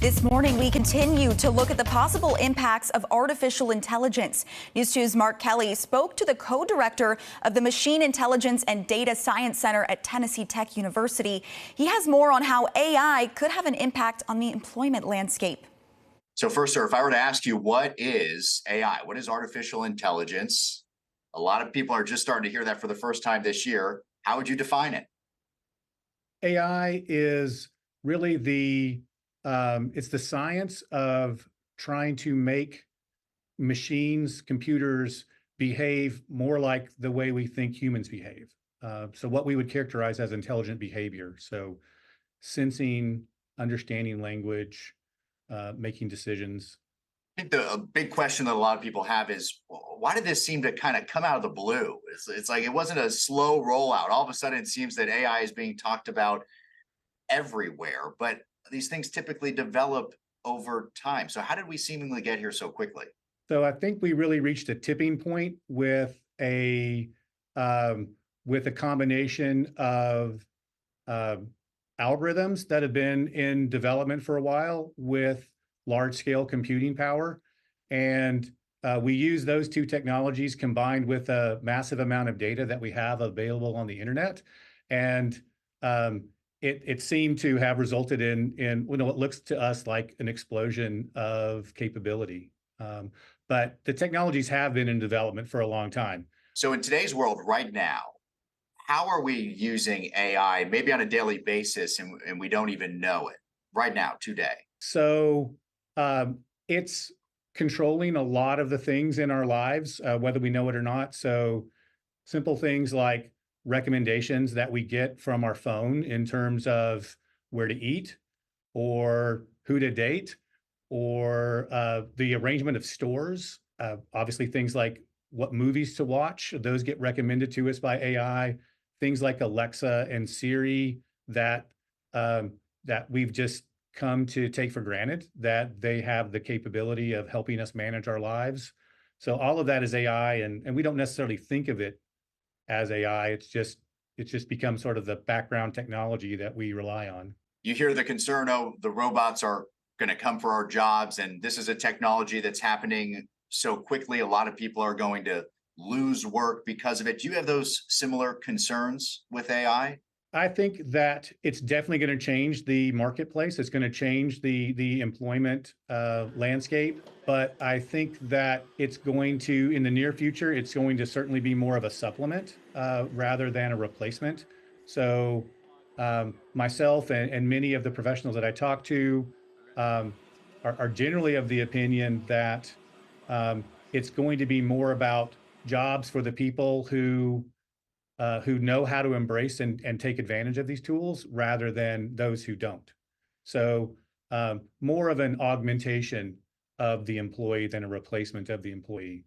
This morning, we continue to look at the possible impacts of artificial intelligence. News 2's Mark Kelly spoke to the co-director of the Machine Intelligence and Data Science Center at Tennessee Tech University. He has more on how AI could have an impact on the employment landscape. So first, sir, if I were to ask you, what is AI? What is artificial intelligence? A lot of people are just starting to hear that for the first time this year. How would you define it? AI is really it's the science of trying to make machines, computers behave more like the way we think humans behave. So what we would characterize as intelligent behavior. So sensing, understanding language, making decisions. I think a big question that a lot of people have is, why did this seem to kind of come out of the blue? It's like it wasn't a slow rollout. All of a sudden, it seems that AI is being talked about everywhere, but these things typically develop over time. So how did we seemingly get here so quickly? So I think we really reached a tipping point with a combination of algorithms that have been in development for a while with large scale computing power. And we use those two technologies combined with a massive amount of data that we have available on the internet. And it seemed to have resulted in what looks to us like an explosion of capability. But the technologies have been in development for a long time. So in today's world right now, how are we using AI maybe on a daily basis and we don't even know it right now, today? So it's controlling a lot of the things in our lives, whether we know it or not. So simple things like recommendations that we get from our phone in terms of where to eat or who to date, or the arrangement of stores. Obviously, things like what movies to watch, those get recommended to us by AI. Things like Alexa and Siri that we've just come to take for granted that they have the capability of helping us manage our lives. So all of that is AI, and we don't necessarily think of it as AI. It's just become sort of the background technology that we rely on. You hear the concern, oh, the robots are going to come for our jobs, and this is a technology that's happening so quickly. A lot of people are going to lose work because of it. Do you have those similar concerns with AI? I think that it's definitely going to change the marketplace. It's going to change the employment landscape. But I think that it's going to, in the near future, it's going to certainly be more of a supplement rather than a replacement. So myself and many of the professionals that I talk to are generally of the opinion that it's going to be more about jobs for the people who know how to embrace and take advantage of these tools rather than those who don't. So more of an augmentation of the employee than a replacement of the employee.